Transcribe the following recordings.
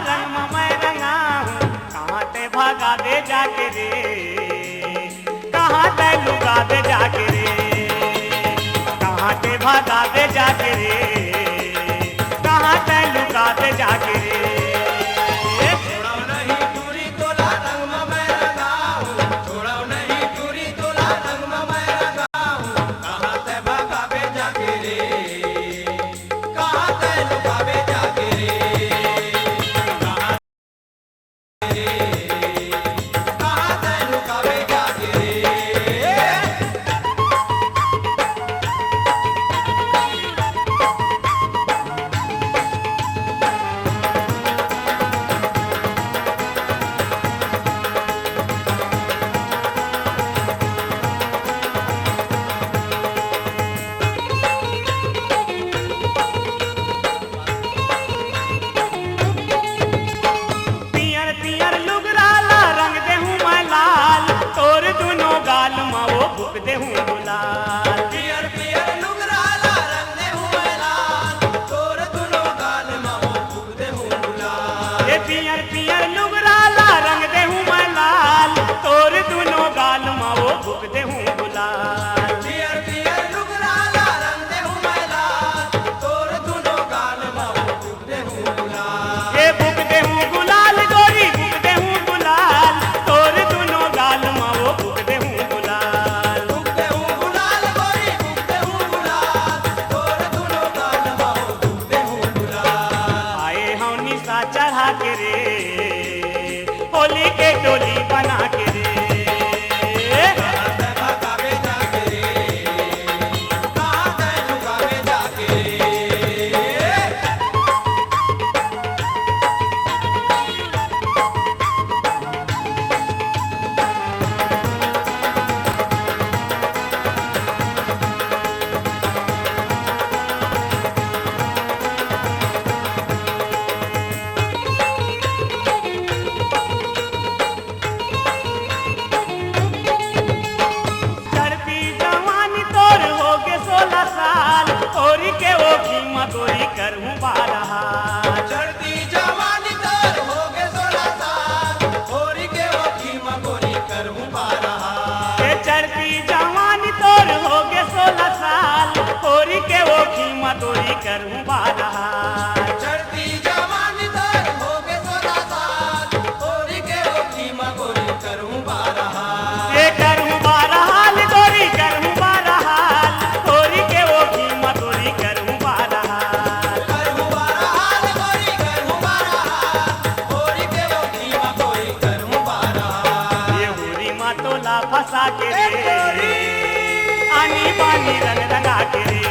रंग में मैं रंगा हूँ। कहाँ ते भागा दे जाके रे, कहाँ ते लुका दे जाके रे, कहाँ ते भागा दे जाके रे, कहाँ ते लुका दे जाके रे। दे हूँ गुलाल पियर पियर लुगराला रंग दे हूँ मैं लाल, तोर दुनो गाल में वो फूक दे हूँ गुलाल। ये पियर पियर लुगराला रंग दे हूँ मैं लाल, तोर दुनो गाल में वो फूक दे हूँ गुलाल। पियर पियर लुगराला रंग दे हूँ मैं लाल, तोर दुनो गाल में वो फूक दे हूँ गुलाल। ये फूक दे हूँ गुलाल गोरी फूक दे हूँ गुलाल, तोर दुनो गाल में वो फूक दे हूँ गुलाल। फूक दे हूँ गुलाल गोरी फूक दे हूँ गुलाल, तोर दुनो गाल में वो फूक दे हूँ गुलाल। आए हम निशा चढ़ा के रे, होली के टोली बना के रे। कहाँ ते भगावे जाके रे, कहाँ ते लुकावे जाके रे। चढ़ती जवानी तोर हो गे 16 साल, तोरी के वो कीमत तोरी करूँ 12 हाल। चढ़ती जवानी तोर हो गए 16 साल, होरी के वो कीमा गोरी करूँ 12 हाल। ये चढ़ती जवानी तोर हो गे 16 साल, तोरी के वो कीमत तोरी करूँ 12 हाल। चढ़ती जवानी तोर हो गए 16 साल, होरी के वो कीमा गोरी करूँ 12 हाल। ये करूँ 12 हाल गोरी करूँ 12 हाल, तोरी के वो कीमत तोरी करूँ 12 हाल। करूँ 12 हाल गोरी करूँ 12 हाल, होरी के वो कीमा गोरी करूँ 12 हाल। ये हुरी मातोला फंसा के रे, आनी बानी रंग रंगा के रे।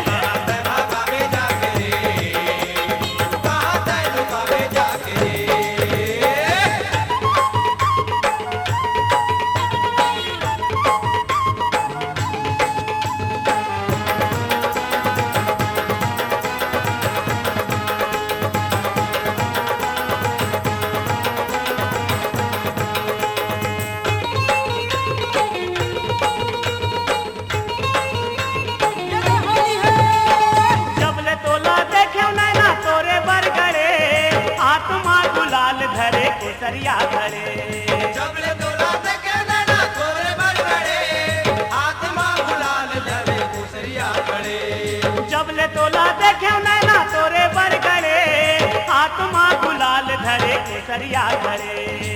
कहाँ ते भगावे जाके रे, कहाँ ते लुकावे जाके रे। जब ले तोला देखे नैना तोरे बरगड़े, आत्मा गुलाल धरे केसरिया धरे। जबले तोला देखे नैना तोरे बड़बड़े, आत्मा गुलाल धरे कुसरिया खड़े। जब ले तोला देखे नैना तोरे बरगड़े, आत्मा गुलाल धरे केसरिया धरे।